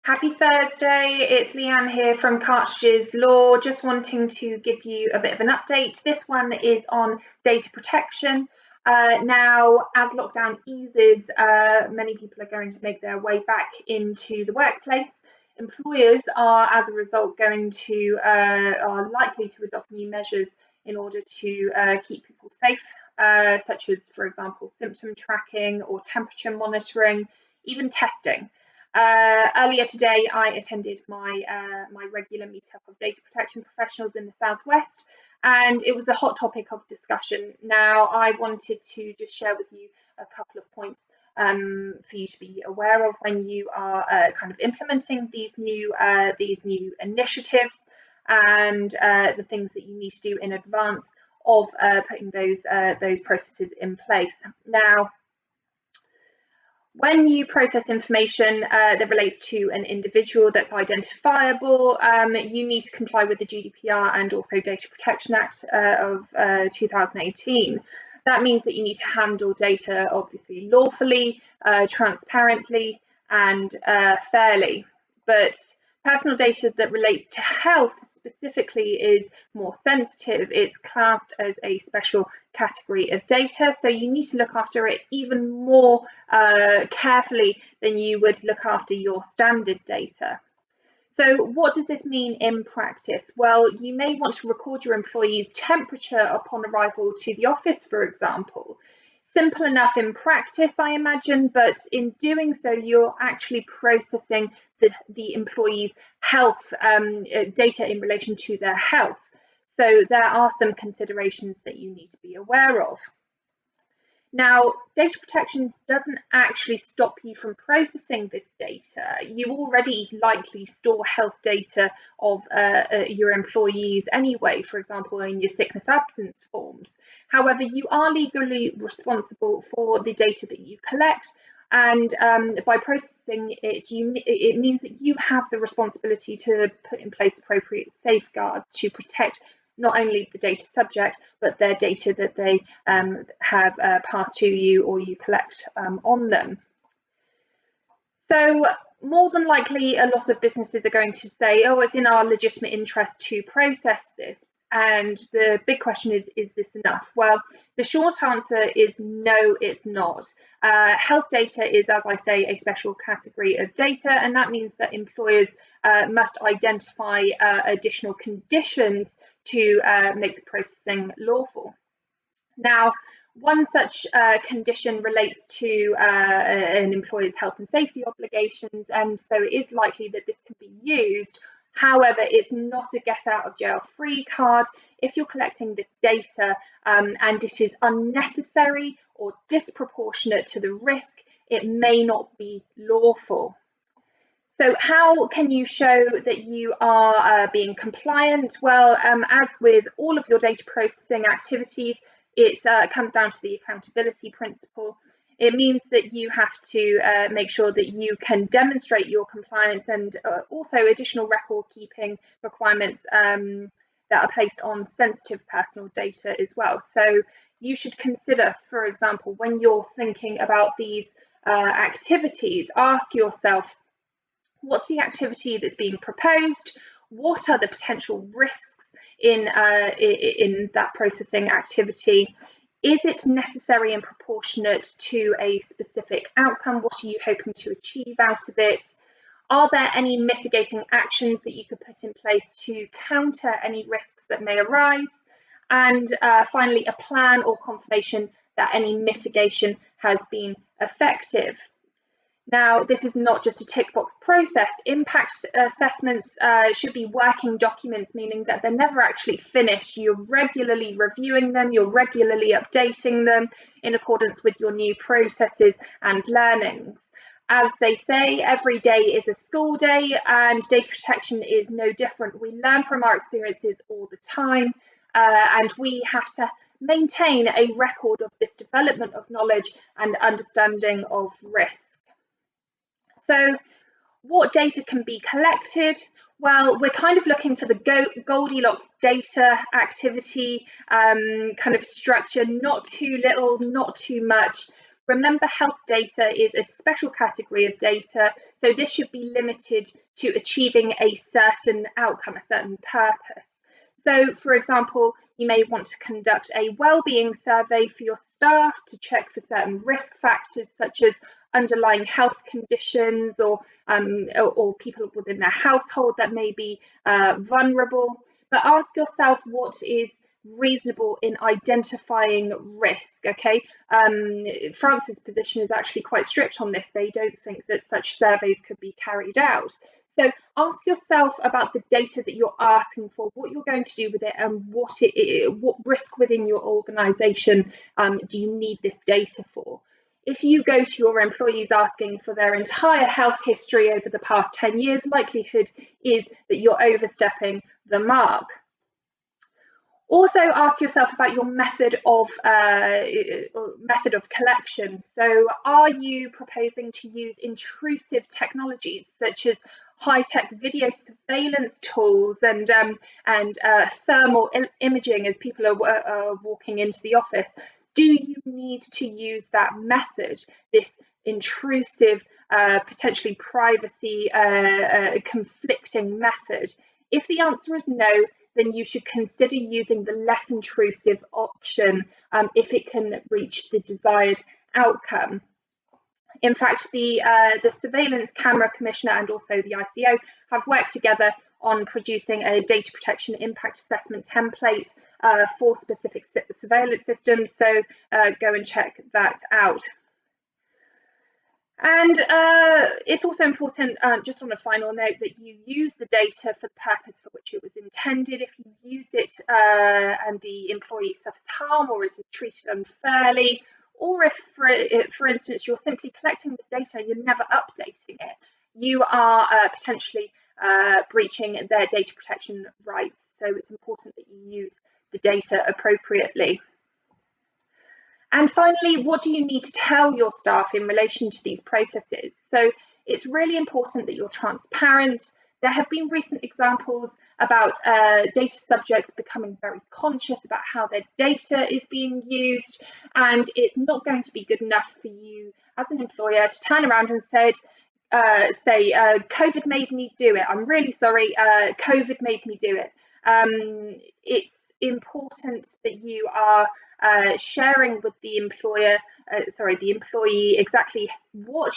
Happy Thursday, it's Leanne here from Cartridges Law. Just wanting to give you a bit of an update. This one is on data protection. Now, as lockdown eases, many people are going to make their way back into the workplace. Employers are, as a result, are likely to adopt new measures in order to keep people safe, such as, for example, symptom tracking or temperature monitoring, even testing. Earlier today, I attended my regular meetup of data protection professionals in the Southwest, and it was a hot topic of discussion. Now, I wanted to just share with you a couple of points for you to be aware of when you are kind of implementing these new initiatives, and the things that you need to do in advance of putting those processes in place. Now, when you process information that relates to an individual that's identifiable, you need to comply with the GDPR and also Data Protection Act of 2018. That means that you need to handle data obviously lawfully, transparently, and fairly. But personal data that relates to health specifically is more sensitive. It's classed as a special category of data, so you need to look after it even more carefully than you would look after your standard data. So what does this mean in practice? Well, you may want to record your employee's temperature upon arrival to the office, for example. Simple enough in practice, I imagine, but in doing so, you're actually processing the employee's health data in relation to their health. So there are some considerations that you need to be aware of. Now, data protection doesn't actually stop you from processing this data. You already likely store health data of your employees anyway, for example, in your sickness absence forms. However, you are legally responsible for the data that you collect, and by processing it, it means that you have the responsibility to put in place appropriate safeguards to protect not only the data subject, but their data that they have passed to you or you collect on them. So more than likely, a lot of businesses are going to say, oh, it's in our legitimate interest to process this. And the big question is this enough? Well, the short answer is no, it's not. Health data is, as I say, a special category of data, and that means that employers must identify additional conditions to make the processing lawful. Now, one such condition relates to an employer's health and safety obligations, and so it is likely that this can be used. However, it's not a get out of jail free card. If you're collecting this data and it is unnecessary or disproportionate to the risk, it may not be lawful. So how can you show that you are being compliant? Well, as with all of your data processing activities, it comes down to the accountability principle. It means that you have to make sure that you can demonstrate your compliance, and also additional record keeping requirements that are placed on sensitive personal data as well. So you should consider, for example, when you're thinking about these activities, ask yourself, what's the activity that's being proposed? What are the potential risks in that processing activity? Is it necessary and proportionate to a specific outcome? What are you hoping to achieve out of it? Are there any mitigating actions that you could put in place to counter any risks that may arise? And finally, a plan or confirmation that any mitigation has been effective. Now, this is not just a tick box process. Impact assessments should be working documents, meaning that they're never actually finished. You're regularly reviewing them, you're regularly updating them in accordance with your new processes and learnings. As they say, every day is a school day, and data protection is no different. We learn from our experiences all the time, and we have to maintain a record of this development of knowledge and understanding of risk. So what data can be collected? Well, we're kind of looking for the Goldilocks data activity kind of structure, not too little, not too much. Remember, health data is a special category of data, so this should be limited to achieving a certain outcome, a certain purpose. So, for example, you may want to conduct a well-being survey for your staff to check for certain risk factors such as underlying health conditions or people within their household that may be vulnerable. But ask yourself what is reasonable in identifying risk. Okay, France's position is actually quite strict on this. They don't think that such surveys could be carried out. So ask yourself about the data that you're asking for, what you're going to do with it, and what risk within your organisation do you need this data for. If you go to your employees asking for their entire health history over the past 10 years, likelihood is that you're overstepping the mark. Also ask yourself about your method of collection. So are you proposing to use intrusive technologies such as high-tech video surveillance tools and thermal imaging as people are walking into the office? Do you need to use that method, this intrusive, potentially privacy conflicting method? If the answer is no, then you should consider using the less intrusive option if it can reach the desired outcome. In fact, the Surveillance Camera Commissioner and also the ICO have worked together on producing a data protection impact assessment template for specific surveillance systems, so go and check that out. And it's also important, just on a final note, that you use the data for the purpose for which it was intended. If you use it and the employee suffers harm or is treated unfairly, or if, for instance, you're simply collecting this data and you're never updating it, you are potentially breaching their data protection rights. So it's important that you use the data appropriately. And finally, what do you need to tell your staff in relation to these processes? So it's really important that you're transparent. There have been recent examples about data subjects becoming very conscious about how their data is being used, and it's not going to be good enough for you as an employer to turn around and say, COVID made me do it. I'm really sorry, COVID made me do it. It's important that you are sharing with the employee exactly what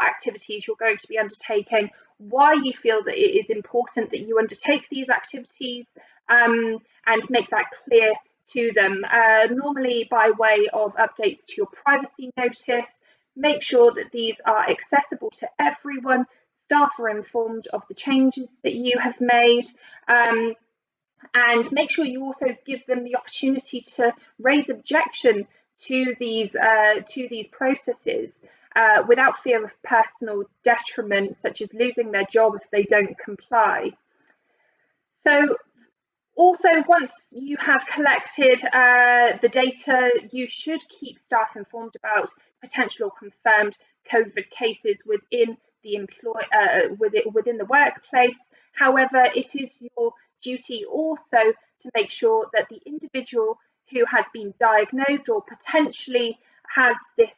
activities you're going to be undertaking, why you feel that it is important that you undertake these activities, and make that clear to them, normally by way of updates to your privacy notice. Make sure that these are accessible to everyone. Staff are informed of the changes that you have made. And make sure you also give them the opportunity to raise objection to these processes without fear of personal detriment, such as losing their job if they don't comply. So also, once you have collected the data, you should keep staff informed about potential or confirmed COVID cases within the within the workplace. However, it is your duty also to make sure that the individual who has been diagnosed or potentially has this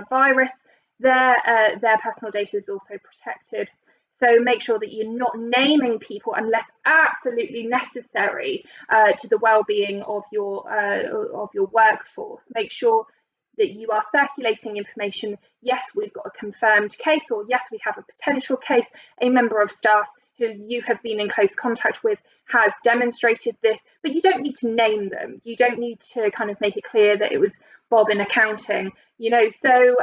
virus, their personal data is also protected. So make sure that you're not naming people unless absolutely necessary to the well-being of your workforce. Make sure that you are circulating information. Yes, we've got a confirmed case, or yes, we have a potential case. A member of staff who you have been in close contact with has demonstrated this, but you don't need to name them. You don't need to kind of make it clear that it was Bob in accounting, you know. So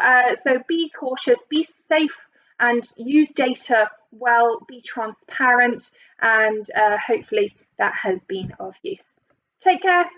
be cautious, be safe, and use data well, be transparent, and hopefully that has been of use. Take care.